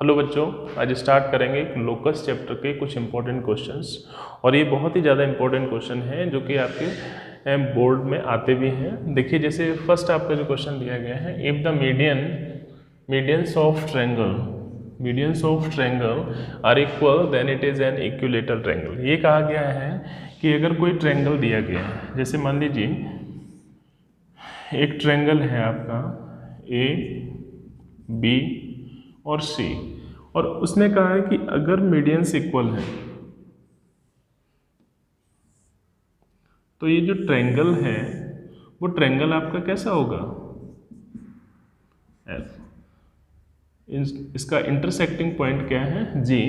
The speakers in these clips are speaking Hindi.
हेलो बच्चों, आज स्टार्ट करेंगे लोकस चैप्टर के कुछ इंपॉर्टेंट क्वेश्चंस। और ये बहुत ही ज़्यादा इंपॉर्टेंट क्वेश्चन हैं जो कि आपके बोर्ड में आते भी हैं। देखिए, जैसे फर्स्ट आपका जो क्वेश्चन दिया गया है, if the medians of triangle are equal then it is an equilateral triangle. ये कहा गया है कि अगर कोई ट्रायंगल दिया गया है, जैसे मान लीजिए एक ट्रायंगल है आपका ए बी और सी, और उसने कहा है कि अगर मीडियंस इक्वल है तो ये जो ट्रायंगल है वो ट्रायंगल आपका कैसा होगा, एफ। इसका इंटरसेक्टिंग पॉइंट क्या है, जी।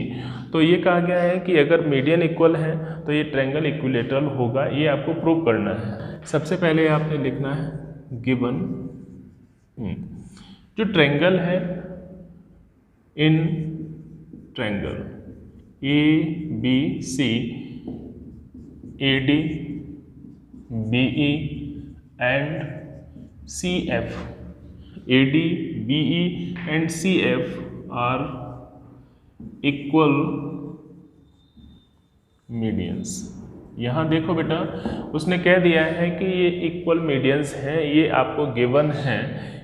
तो ये कहा गया है कि अगर मीडियन इक्वल है तो ये ट्रायंगल इक्विलेटरल होगा। ये आपको प्रूव करना है। सबसे पहले आपने लिखना है गिवन जो ट्रायंगल है in triangle A B C A D B E and C F, A D B E and C F are equal medians. यहाँ देखो बेटा, उसने कह दिया है कि ये इक्वल मीडियंस हैं, ये आपको गिवन है।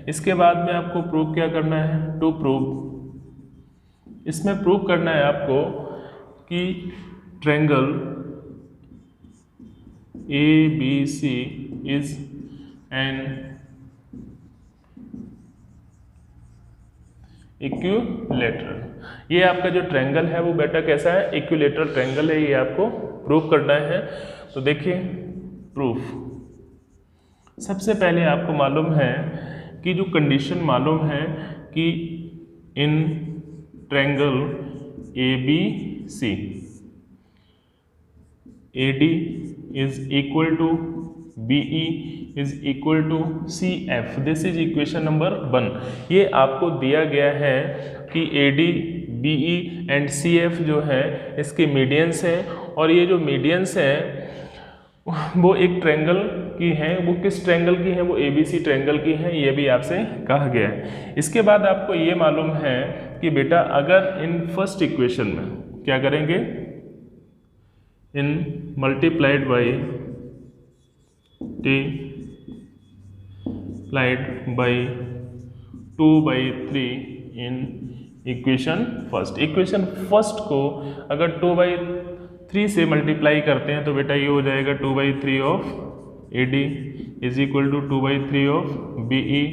इसके बाद में आपको प्रूव क्या करना है, टू प्रूव। इसमें प्रूव करना है आपको कि triangle A B C is an equilateral. ये आपका जो ट्रायंगल है वो बेटा कैसा है, इक्विलेटरल ट्रायंगल है। ये आपको प्रूव करना है। तो देखिए प्रूफ, सबसे पहले आपको मालूम है कि जो कंडीशन मालूम है कि in triangle A B C A D is equal to B E is equal to C F, this is equation number 1। ये आपको दिया गया है कि A D B E and C F जो है इसके मीडियंस हैं, और ये जो मीडियंस हैं वो एक ट्रायंगल की हैं। वो किस ट्रायंगल की हैं, वो ए बी सी ट्रायंगल की हैं। ये भी आपसे कहा गया है। इसके बाद आपको ये मालूम है कि बेटा अगर इन फर्स्ट इक्वेशन में क्या करेंगे, in multiplied by T plied by 2/3 in equation first को अगर 2/3 से मल्टीप्लाई करते हैं तो बेटा ये हो जाएगा 2/3 of A D is equal to 2/3 of B E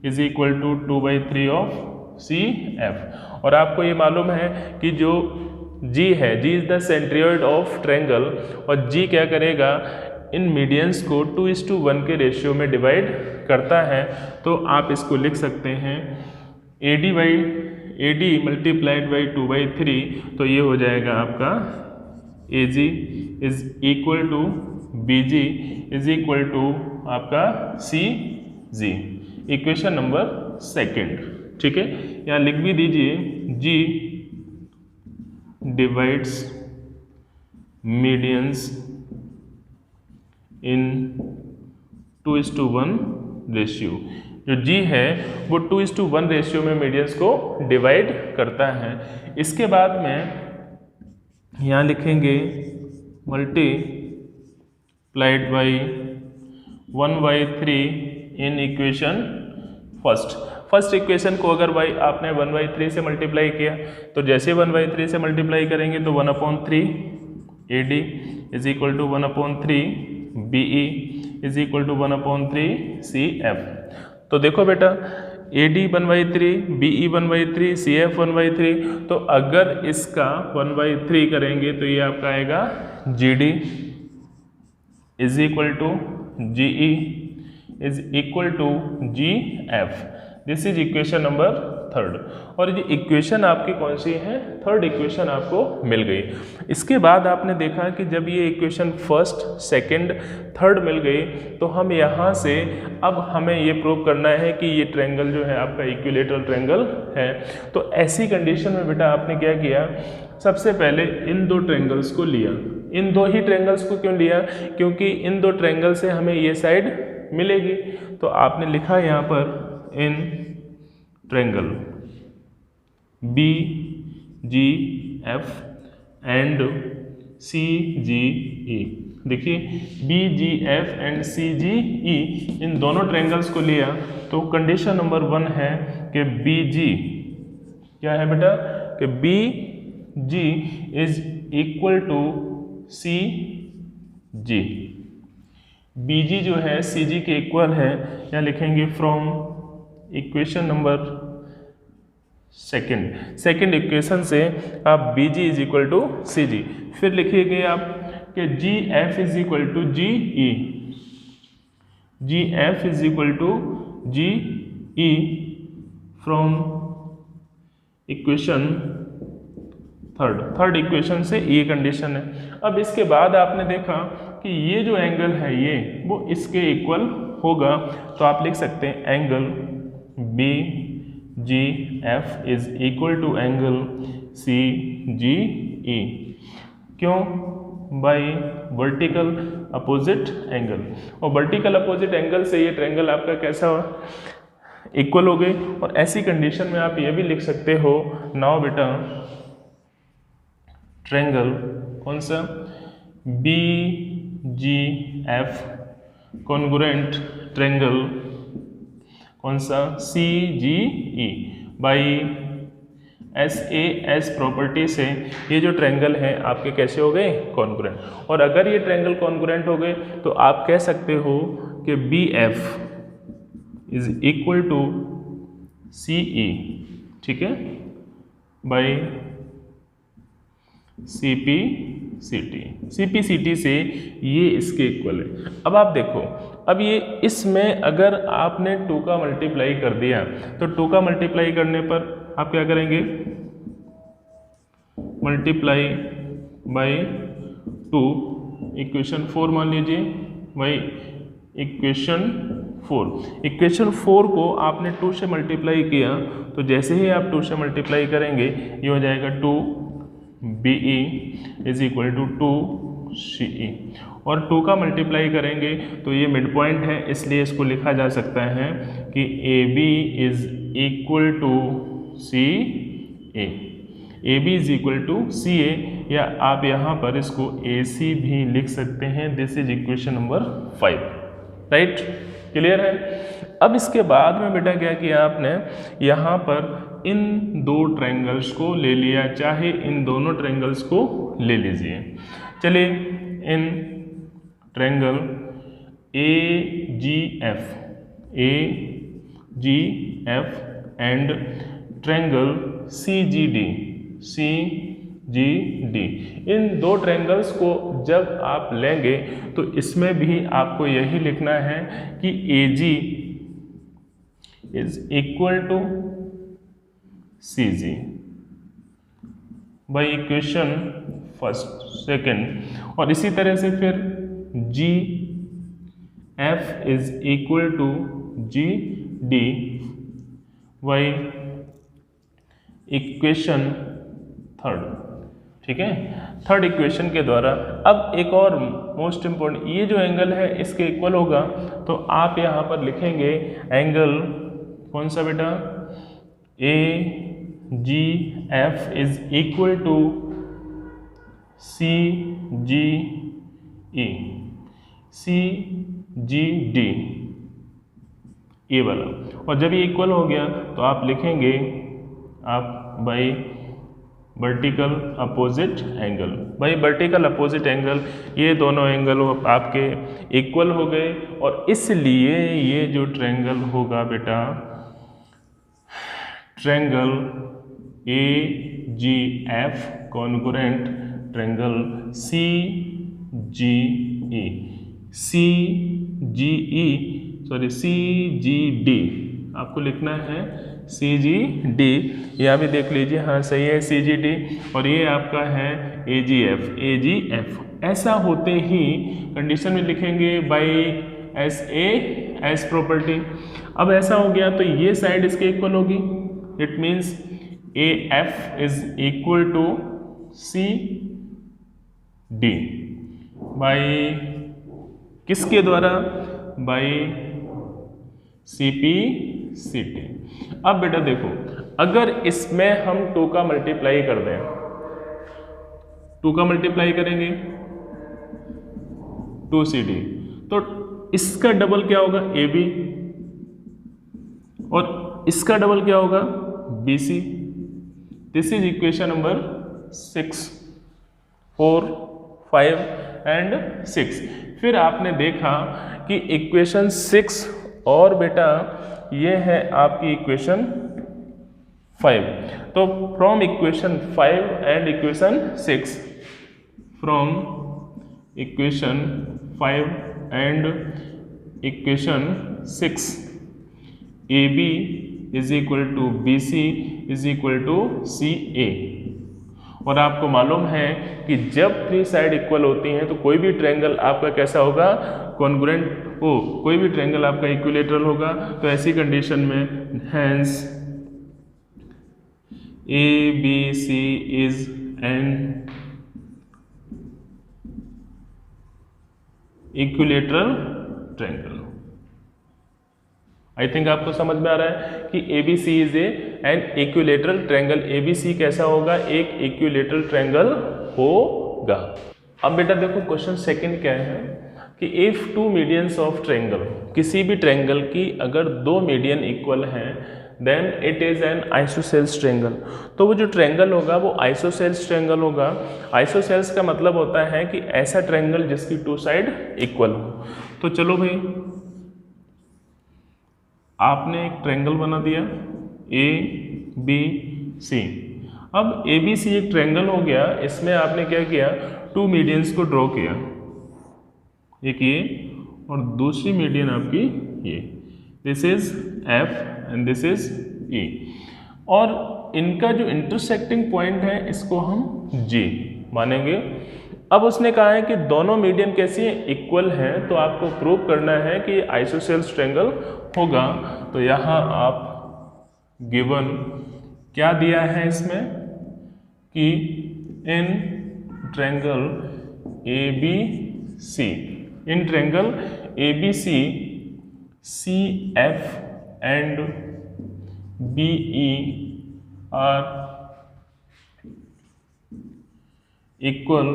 is equal to 2/3 of C F. और आपको ये मालूम है कि जो जी है, G is the centroid of triangle, और जी क्या करेगा, इन मीडियंस को 2:1 के रेशियो में डिवाइड करता है। तो आप इसको लिख सकते हैं ए डी मल्टीप्लाइड बाई 2/3, तो ये हो जाएगा आपका A G is equal to B G is equal to आपका सी जी, इक्वेशन नंबर 2। ठीक है, यहाँ लिख भी दीजिए जी डिवाइड्स मीडियंस इन 2:1 रेशियो। जो जी है वो 2:1 रेशियो में मीडियंस को डिवाइड करता है। इसके बाद में यहाँ लिखेंगे multiplied by 1/3 in equation first equation को अगर भाई आपने 1/3 से मल्टीप्लाई किया तो जैसे 1/3 से मल्टीप्लाई करेंगे तो 1/3 A D is equal to 1/3 B E is equal to 1/3 C F. तो देखो बेटा, A D 1/3 B E 1/3 C F 1/3, तो अगर इसका 1/3 करेंगे तो ये आपका आएगा G D is equal to G E is equal to G F. This is equation number 3। और ये इक्वेशन आपकी कौन सी है, 3rd इक्वेशन आपको मिल गई। इसके बाद आपने देखा कि जब ये इक्वेशन 1st, 2nd, 3rd मिल गई तो हम यहाँ से अब हमें ये प्रूव करना है कि ये ट्रायंगल जो है आपका इक्विलेटरल ट्रायंगल है। तो ऐसी कंडीशन में बेटा आपने क्या किया, सबसे पहले इन दो ट्रायंगल्स को लिया। इन दो ही ट्रायंगल्स को क्यों लिया, क्योंकि इन दो ट्रायंगल से हमें ये साइड मिलेगी। तो आपने लिखा यहाँ पर in triangle B G F and C G E. देखिए B G F and C G E इन दोनों ट्रायंगल्स को लिया तो कंडीशन नंबर 1 है कि बी जी क्या है बेटा कि B G is equal to C G. B G जो है सी जी के इक्वल है, या लिखेंगे from equation number second equation से आप B G is equal to C G. फिर लिखिएगा आप कि G F is equal to G E, G F is equal to G E from equation third equation से ये कंडीशन है। अब इसके बाद आपने देखा कि ये जो एंगल है ये वो इसके इक्वल होगा, तो आप लिख सकते हैं angle B G F is equal to angle C G E. क्यों? बाय वर्टिकल अपोजिट एंगल, और वर्टिकल अपोजिट एंगल से ये ट्रायंगल आपका कैसा इक्वल हो गए। और ऐसी कंडीशन में आप ये भी लिख सकते हो नाउ बेटा ट्रायंगल कौन सा B G F congruent triangle कौन सा C G E by S A S property से ये जो ट्रायंगल है आपके कैसे हो गए कॉन्ग्रुएंट। और अगर ये ट्रायंगल कॉन्ग्रुएंट हो गए तो आप कह सकते हो कि B F is equal to C E, ठीक है, by C P C T से ये इसके इक्वल है। अब आप देखो, अब ये इसमें अगर आपने 2 का मल्टीप्लाई कर दिया तो 2 का मल्टीप्लाई करने पर आप क्या करेंगे मल्टीप्लाई बाई 2 इक्वेशन 4 मान लीजिए बाई इक्वेशन 4 को आपने 2 से मल्टीप्लाई किया तो जैसे ही आप 2 से मल्टीप्लाई करेंगे ये हो जाएगा 2 B E is equal to 2 C E, और 2 का मल्टीप्लाई करेंगे तो ये मिड पॉइंट है इसलिए इसको लिखा जा सकता है कि A B is equal to C A B is equal to C A, या आप यहाँ पर इसको ए सी भी लिख सकते हैं। This is equation number 5, right, clear है। अब इसके बाद में बेटा क्या किया आपने यहाँ पर इन 2 ट्रायंगल्स को ले लिया, चाहे इन दोनों ट्रायंगल्स को ले लीजिए। चलिए in triangle A G F and triangle C G D, in 2 triangles को जब आप लेंगे तो इसमें भी आपको यही लिखना है कि A G is equal to C G by equation second, और इसी तरह से फिर G F is equal to G D by equation third, ठीक है, थर्ड इक्वेशन के द्वारा। अब एक और मोस्ट इम्पोर्टेंट, ये जो एंगल है इसके इक्वल होगा तो आप यहाँ पर लिखेंगे एंगल कौन सा बेटा A G F is equal to C G D, ये वाला। और जब ये इक्वल हो गया तो आप लिखेंगे आप बाई वर्टिकल अपोजिट एंगल, भाई वर्टिकल अपोजिट एंगल, ये दोनों एंगल आपके इक्वल हो गए और इसलिए ये जो ट्रायंगल होगा बेटा triangle A G F congruent triangle C G D, आपको लिखना है सी जी डी, यहाँ भी देख लीजिए, हाँ सही है सी जी डी, और ये आपका है ए जी एफ। ऐसा होते ही कंडीशन में लिखेंगे बाई एस प्रॉपर्टी। अब ऐसा हो गया तो ये साइड इसके इक्वल होगी, it means A F is equal to C D by किसके द्वारा, बाई सी टी। अब बेटा देखो, अगर इसमें हम 2 का मल्टीप्लाई कर दें, 2 का मल्टीप्लाई करेंगे 2CD, तो इसका डबल क्या होगा AB, और इसका डबल क्या होगा BC। This is equation number 6, 4, 5 and 6। फिर आपने देखा कि इक्वेशन 6 और बेटा ये है आपकी इक्वेशन 5। तो from equation 5 and equation 6, from equation 5 and equation 6, AB is equal to BC is equal to CA। और आपको मालूम है कि जब 3 साइड इक्वल होती हैं तो कोई भी ट्रायंगल आपका कैसा होगा, कॉन्ग्रुएंट हो, कोई भी ट्रायंगल आपका इक्विलेटरल होगा। तो ऐसी कंडीशन में hence ABC is an equilateral triangle. I think आपको समझ में आ रहा है कि ABC is an equilateral triangle. ABC कैसा होगा, एक इक्विलेटरल ट्रायंगल होगा। अब बेटा देखो क्वेश्चन सेकंड क्या है कि इफ 2 मीडियंस ऑफ ट्रायंगल, किसी भी ट्रायंगल की अगर 2 मीडियन इक्वल हैं then it is an isosceles triangle. तो वो जो ट्रायंगल होगा वो आइसोसेल्स ट्रायंगल होगा। आइसोसेल्स का मतलब होता है कि ऐसा ट्रायंगल जिसकी 2 साइड इक्वल हो। तो चलो भाई, आपने एक ट्रायंगल बना दिया ABC। अब ABC एक ट्रायंगल हो गया, इसमें आपने क्या किया, 2 मीडियंस को ड्रॉ किया, एक ये और दूसरी मीडियन आपकी ये। This is F and this is E, और इनका जो इंटरसेक्टिंग पॉइंट है इसको हम G मानेंगे। अब उसने कहा है कि दोनों मीडियन कैसी हैं, इक्वल हैं, तो आपको प्रूव करना है कि आइसोसेल्स ट्रायंगल होगा। तो यहाँ आप गिवन क्या दिया है इसमें कि in triangle ABC, in triangle ABC CF and BE are equal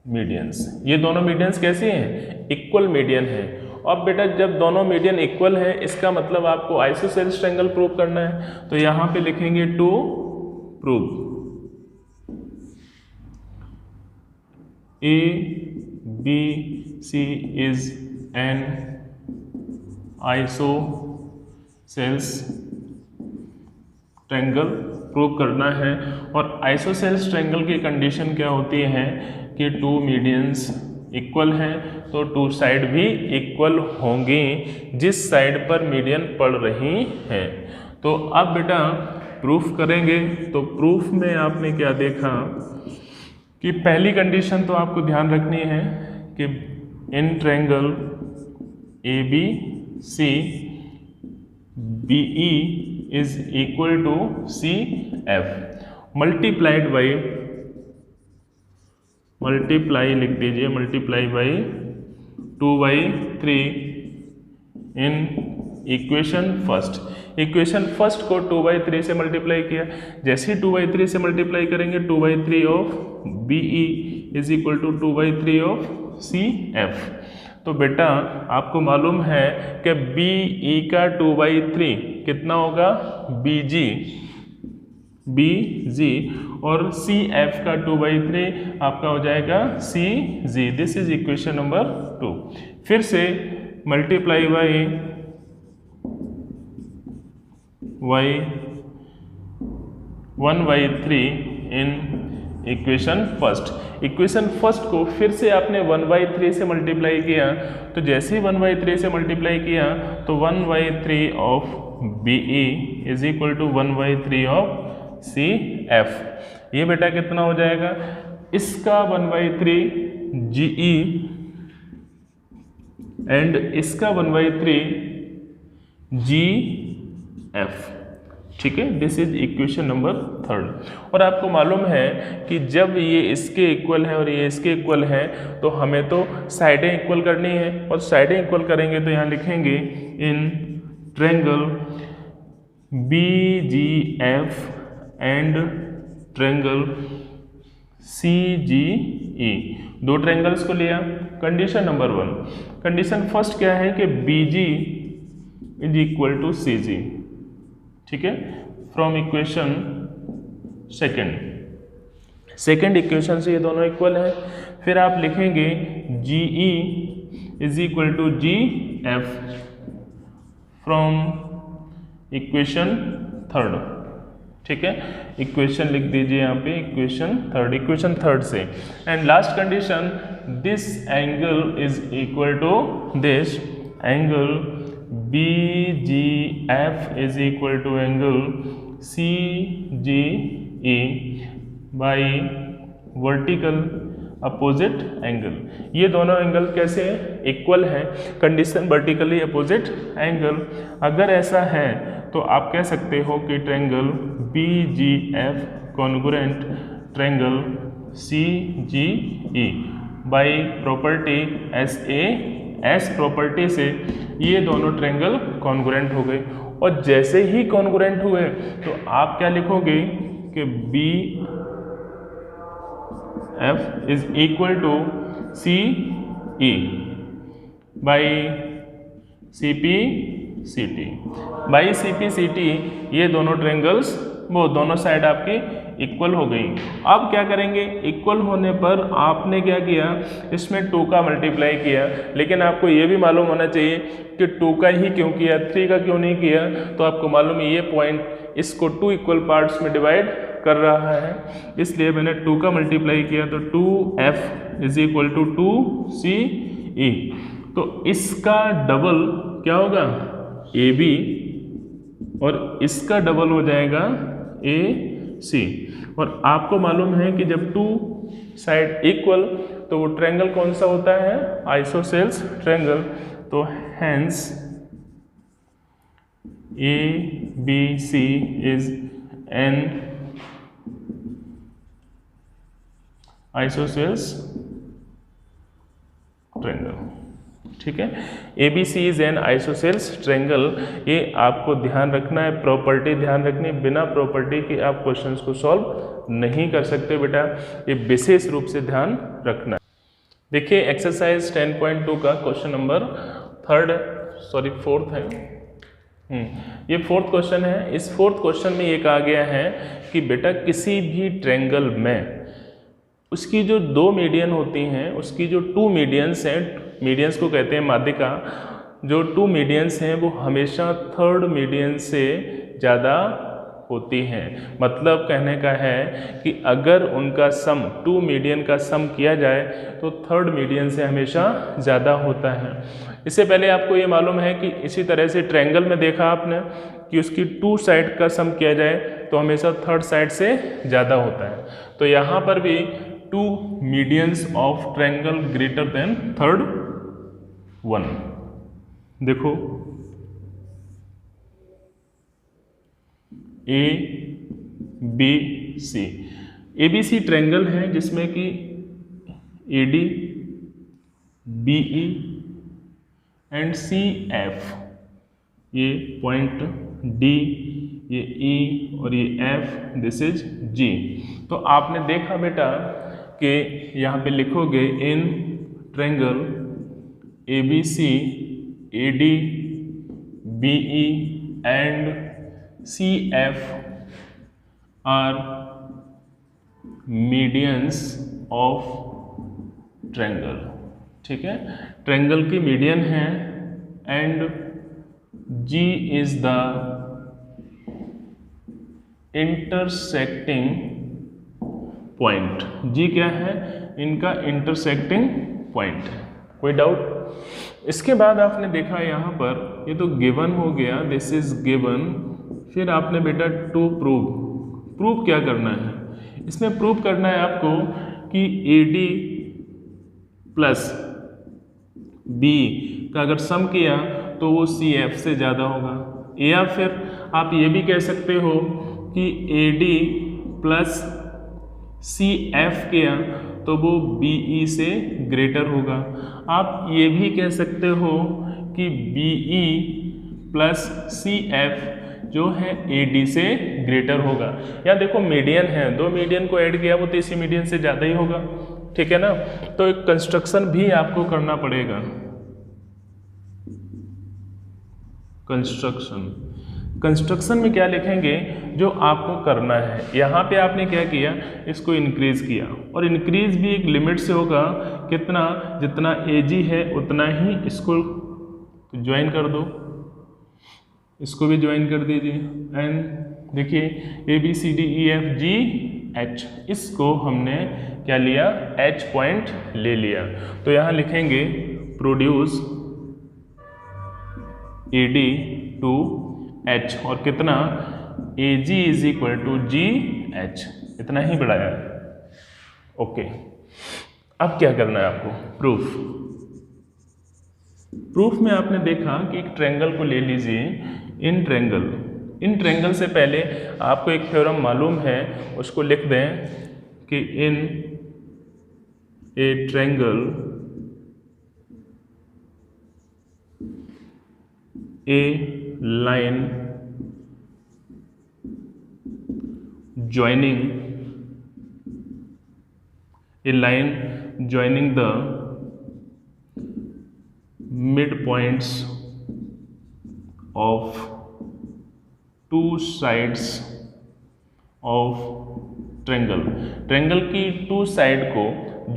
medians. ये दोनों मीडियंस कैसे हैं, इक्वल मीडियन है। अब बेटा जब दोनों मीडियन इक्वल है इसका मतलब आपको आइसोसेल्स ट्रायंगल प्रूव करना है। तो यहां पे लिखेंगे to prove ABC is an isosceles triangle prove करना है। और आइसोसेल्स ट्रायंगल की कंडीशन क्या होती है कि 2 मीडियंस इक्वल हैं तो 2 साइड भी इक्वल होंगी जिस साइड पर मीडियन पड़ रही हैं। तो अब बेटा प्रूफ करेंगे। तो प्रूफ में आपने क्या देखा कि पहली कंडीशन तो आपको ध्यान रखनी है कि in triangle ABC BE is equal to CF multiplied by, multiply लिख दीजिए, multiply by 2/3 in equation first. Equation first को 2/3 से मल्टीप्लाई किया, जैसे ही 2/3 से मल्टीप्लाई करेंगे 2/3 of BE is equal to 2/3 of CF। तो बेटा आपको मालूम है कि BE का 2/3 कितना होगा BG, और CF का 2/3 आपका हो जाएगा CG। This is equation number 2। फिर से multiply by 1/3 in equation first. Equation first को फिर से आपने 1/3 से मल्टीप्लाई किया, तो जैसे ही 1/3 से मल्टीप्लाई किया तो 1/3 of BE is equal to 1/3 of CF। ये बेटा कितना हो जाएगा, इसका 1/3 GE एंड इसका 1/3 GF। ठीक है, दिस इज इक्वेशन नंबर 3। और आपको मालूम है कि जब ये इसके इक्वल है और ये इसके इक्वल है तो हमें तो साइडें इक्वल करनी है, और साइडें इक्वल करेंगे तो यहाँ लिखेंगे in triangle BGF and triangle CGE, दो ट्रायंगल्स को लिया। कंडीशन नंबर 1, कंडीशन फर्स्ट क्या है कि BG is equal to CG, ठीक है, फ्रॉम इक्वेशन सेकेंड इक्वेशन से ये दोनों इक्वल है। फिर आप लिखेंगे GE is equal to GF from equation third, ठीक है, इक्वेशन लिख दीजिए यहाँ पे इक्वेशन थर्ड से। And last condition, this angle is equal to this angle BGF is equal to angle CGE by vertical opposite angle. ये दोनों एंगल कैसे इक्वल है? Condition vertically opposite angle. अगर ऐसा है तो आप कह सकते हो कि triangle BGF congruent triangle CGE by property S property से ये दोनों ट्रायंगल कॉन्ग्रुएंट हो गए। और जैसे ही कॉन्ग्रुएंट हुए तो आप क्या लिखोगे कि BF is equal to CE by CPCT by CPCT। ये दोनों ट्रायंगल्स वो दोनों साइड आपकी इक्वल हो गई। अब क्या करेंगे? इक्वल होने पर आपने क्या किया, इसमें 2 का मल्टीप्लाई किया। लेकिन आपको ये भी मालूम होना चाहिए कि 2 का ही क्यों किया, 3 का क्यों नहीं किया। तो आपको मालूम है ये पॉइंट इसको 2 इक्वल पार्ट्स में डिवाइड कर रहा है, इसलिए मैंने 2 का मल्टीप्लाई किया। तो 2F is equal to 2CE। तो इसका डबल क्या होगा? AB, और इसका डबल हो जाएगा AC। और आपको मालूम है कि जब 2 साइड इक्वल तो वो ट्रायंगल कौन सा होता है? Isosceles triangle. तो hence ABC is an isosceles triangle, ठीक है। ABC is an isosceles triangle. ये आपको ध्यान रखना है, प्रॉपर्टी ध्यान रखनी है। बिना प्रॉपर्टी के आप क्वेश्चंस को सॉल्व नहीं कर सकते बेटा, ये विशेष रूप से ध्यान रखना है। देखिए एक्सरसाइज 10.2 का क्वेश्चन नंबर फोर्थ है। ये फोर्थ क्वेश्चन है। इस फोर्थ क्वेश्चन में ये कहा गया है कि बेटा किसी भी ट्रायंगल में उसकी जो 2 मीडियन होती हैं, उसकी जो 2 मीडियंस हैं, मीडियंस को कहते हैं माध्यिका, जो 2 मीडियंस हैं वो हमेशा 3rd मीडियन से ज़्यादा होती हैं। मतलब कहने का है कि अगर उनका सम 2 मीडियन का सम किया जाए तो 3rd मीडियन से हमेशा ज़्यादा होता है। इससे पहले आपको ये मालूम है कि इसी तरह से ट्रायंगल में देखा आपने कि उसकी 2 साइड का सम किया जाए तो हमेशा 3rd साइड से ज़्यादा होता है। तो यहाँ पर भी 2 medians of triangle greater than 3rd one. देखो ABC, ABC ट्रायंगल है जिसमें कि AD, BE एंड CF, ये पॉइंट D, ये E और ये F, दिस इज G। तो आपने देखा बेटा कि यहाँ पे लिखोगे इन triangle ABC, AD, BE and CF are medians of triangle, ठीक है, ट्रायंगल की मीडियन है। And G is the intersecting point, G क्या है? इनका इंटरसेक्टिंग पॉइंट है। कोई डाउट? इसके बाद आपने देखा यहाँ पर ये तो गिवन हो गया, दिस इज गिवन। फिर आपने बेटा टू प्रूव क्या करना है? इसमें प्रूव करना है आपको कि AD प्लस B का अगर सम किया तो वो CF से ज़्यादा होगा। या फिर आप ये भी कह सकते हो कि AD प्लस CF किया तो वो BE से ग्रेटर होगा। आप ये भी कह सकते हो कि BE प्लस CF जो है AD से ग्रेटर होगा। या देखो मीडियन है, दो मीडियन को ऐड किया वो तो इसी मीडियन से ज़्यादा ही होगा, ठीक है ना। तो एक कंस्ट्रक्शन भी आपको करना पड़ेगा, कंस्ट्रक्शन में क्या लिखेंगे जो आपको करना है। यहाँ पे आपने क्या किया, इसको इंक्रीज किया, और इंक्रीज भी एक लिमिट से होगा, कितना, जितना AG है उतना ही इसको ज्वाइन कर दो, इसको भी ज्वाइन कर दीजिए। एंड देखिए ABCDEFGH, इसको हमने क्या लिया, H पॉइंट ले लिया। तो यहाँ लिखेंगे प्रोड्यूस AD टू H, और कितना, AG is equal to GH, इतना ही बढ़ाया है। ओके, अब क्या करना है आपको, प्रूफ में आपने देखा कि एक ट्रायंगल को ले लीजिए, इन ट्रायंगल से पहले आपको एक थ्योरम मालूम है, उसको लिख दें कि in a triangle a line joining the midpoints of two sides of triangle की टू साइड को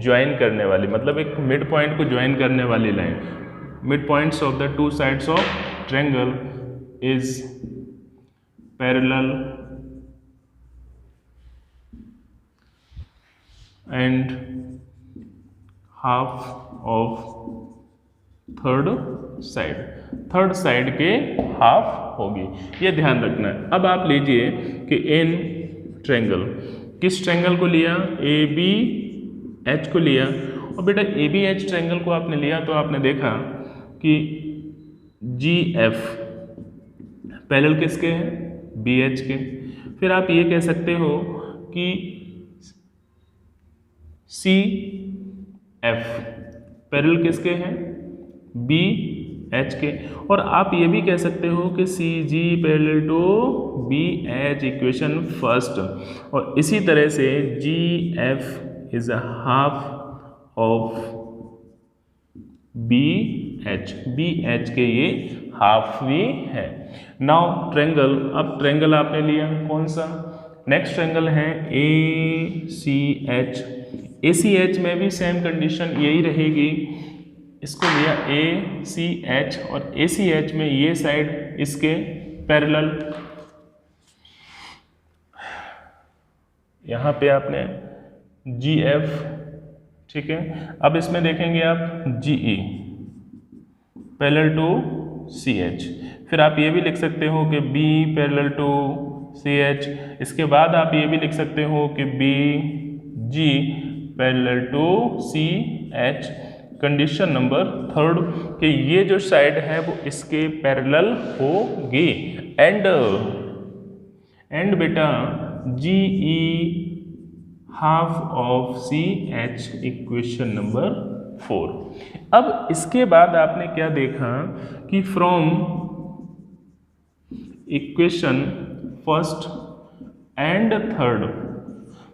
ज्वाइन करने वाली, मतलब एक मिड पॉइंट को ज्वाइन करने वाली line, mid points of the two sides of triangle is parallel and half of third side के हाफ होगी, ये ध्यान रखना है। अब आप लीजिए कि इन ट्रायंगल, किस ट्रायंगल को लिया, ABH को लिया, और बेटा ABH ट्रायंगल को आपने लिया तो आपने देखा कि GF पैरेलल किसके हैं, BH के। फिर आप ये कह सकते हो कि CF पैरेलल किसके हैं, BH के। और आप ये भी कह सकते हो कि CG parallel to BH, equation first. और इसी तरह से GF is a half of BH के ये हाफ भी है। नाउ ट्रायंगल, अब ट्रायंगल आपने लिया कौन सा, नेक्स्ट ट्रायंगल है ACH में भी सेम कंडीशन यही रहेगी, इसको लिया ACH, और ACH में ये साइड इसके पैरेलल, यहाँ पे आपने GF, ठीक है। अब इसमें देखेंगे आप GE पैरेलल टू CH, फिर आप ये भी लिख सकते हो कि B पैरेलल टू CH, इसके बाद आप ये भी लिख सकते हो कि BG parallel to CH। Condition number third कि ये जो साइड है वो इसके पैरेलल होगी। एंड बेटा GE half of CH, equation number 4। अब इसके बाद आपने क्या देखा कि from equation first and third,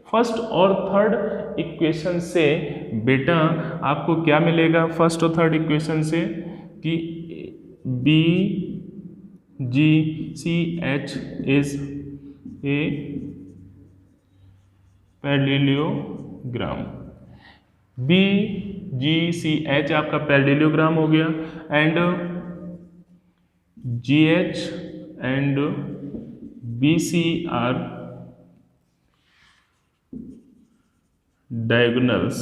first और थर्ड इक्वेशन से बेटा आपको क्या मिलेगा, फर्स्ट और थर्ड इक्वेशन से कि BGCH is a parallelogram, BGCH आपका पैरेललोग्राम हो गया, and GH and BC are diagonals,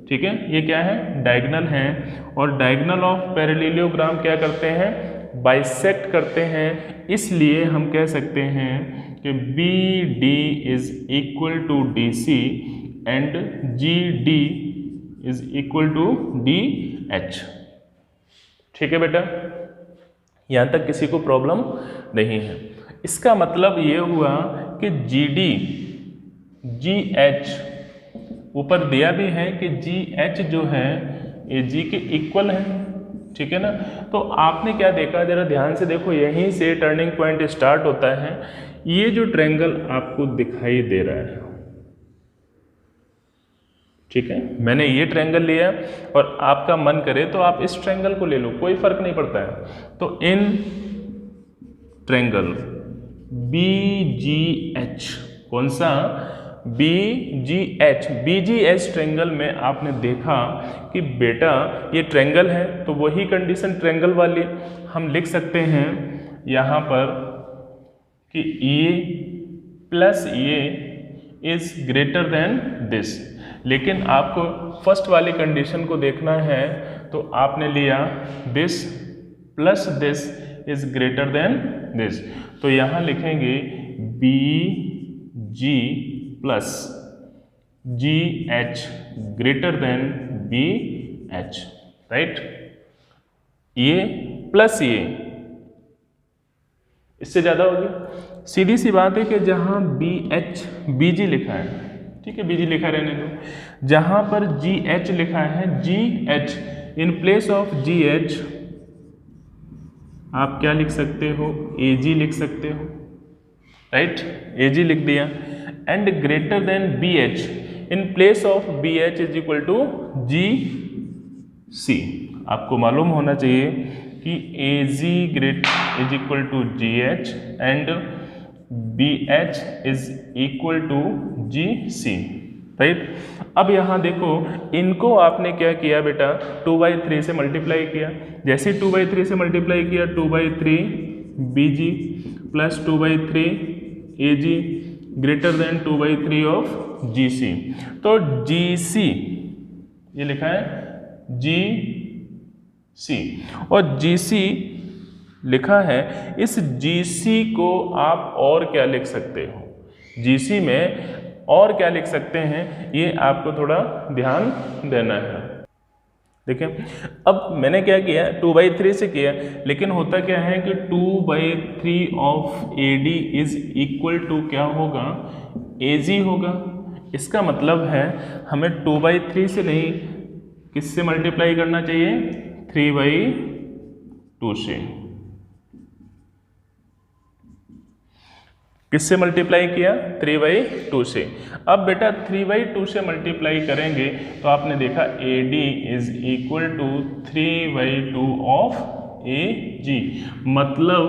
ठीक है। ये क्या है, डायगोनल हैं, और डायगोनल ऑफ पैरेललोग्राम क्या करते हैं, बाइसेक्ट करते हैं। इसलिए हम कह सकते हैं कि BD is equal to DC and GD is equal to DH, ठीक है बेटा। यहाँ तक किसी को प्रॉब्लम नहीं है। इसका मतलब ये हुआ कि GD GH ऊपर दिया भी है कि GH जो है ये G के इक्वल है, ठीक है ना। तो आपने क्या देखा, जरा ध्यान से देखो, यहीं से टर्निंग पॉइंट स्टार्ट होता है। ये जो ट्रायंगल आपको दिखाई दे रहा है, ठीक है, मैंने ये ट्रायंगल लिया और आपका मन करे तो आप इस ट्रायंगल को ले लो, कोई फर्क नहीं पड़ता है। तो इन ट्रायंगल BGH, कौन सा, BGH, BGH ट्रायंगल में आपने देखा कि बेटा ये ट्रायंगल है, तो वही कंडीशन ट्रायंगल वाली हम लिख सकते हैं यहाँ पर कि ये प्लस ये इज ग्रेटर देन दिस। लेकिन आपको फर्स्ट वाली कंडीशन को देखना है, तो आपने लिया this plus this is greater than this. तो यहाँ लिखेंगे BG plus GH greater than BH, right. ये प्लस ये इससे ज़्यादा होगी। सीधी सी बात है कि जहाँ BG लिखा है, ठीक है, BG लिखा रहने दो, जहाँ पर GH लिखा है, GH in place of GH आप क्या लिख सकते हो, AG लिख सकते हो, राइट, AG लिख दिया। And greater than BH in place of BH is equal to GC। आपको मालूम होना चाहिए कि AG is equal to GH and BH is equal to GC, right. अब यहाँ देखो, इनको आपने क्या किया बेटा, 2/3 से मल्टीप्लाई किया। जैसे 2/3 से मल्टीप्लाई किया, 2/3 BG plus 2/3 AG greater than 2/3 of GC। तो GC ये लिखा है GC, और GC लिखा है। इस GC को आप और क्या लिख सकते हो, GC में और क्या लिख सकते हैं, ये आपको थोड़ा ध्यान देना है। देखिए, अब मैंने क्या किया, 2/3 से किया, लेकिन होता क्या है कि 2/3 of AD is equal to क्या होगा, AG होगा। इसका मतलब है हमें 2/3 से नहीं, किससे मल्टीप्लाई करना चाहिए, 3/2 से। किससे मल्टीप्लाई किया, 3/2 से। अब बेटा 3/2 से मल्टीप्लाई करेंगे तो आपने देखा AD is equal to 3/2 of AG, मतलब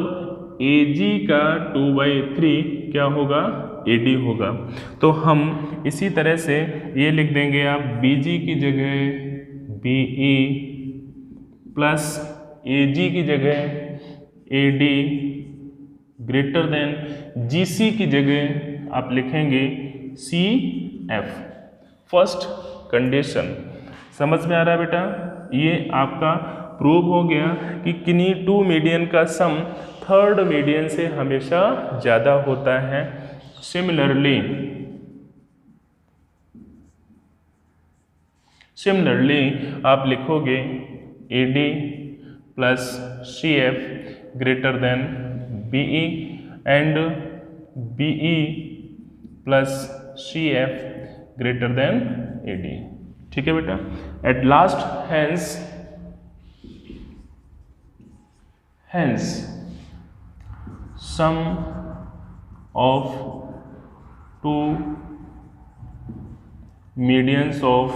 AG का 2/3 क्या होगा, AD होगा। तो हम इसी तरह से ये लिख देंगे, आप BG की जगह BE प्लस AG की जगह AD ग्रेटर देन GC की जगह आप लिखेंगे CF। फर्स्ट कंडीशन समझ में आ रहा है बेटा, ये आपका प्रूव हो गया कि किन्हीं 2 मीडियन का सम थर्ड मीडियन से हमेशा ज़्यादा होता है। सिमिलरली आप लिखोगे AD plus CF greater than BE and BE plus CF greater than AD, ठीक है बेटा। At last hence sum of 2 medians of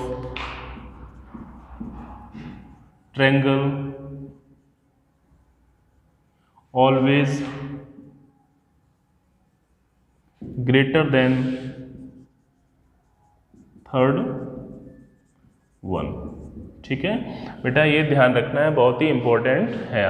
triangle always greater than third one, ठीक है बेटा, ये ध्यान रखना है, बहुत ही इंपॉर्टेंट है।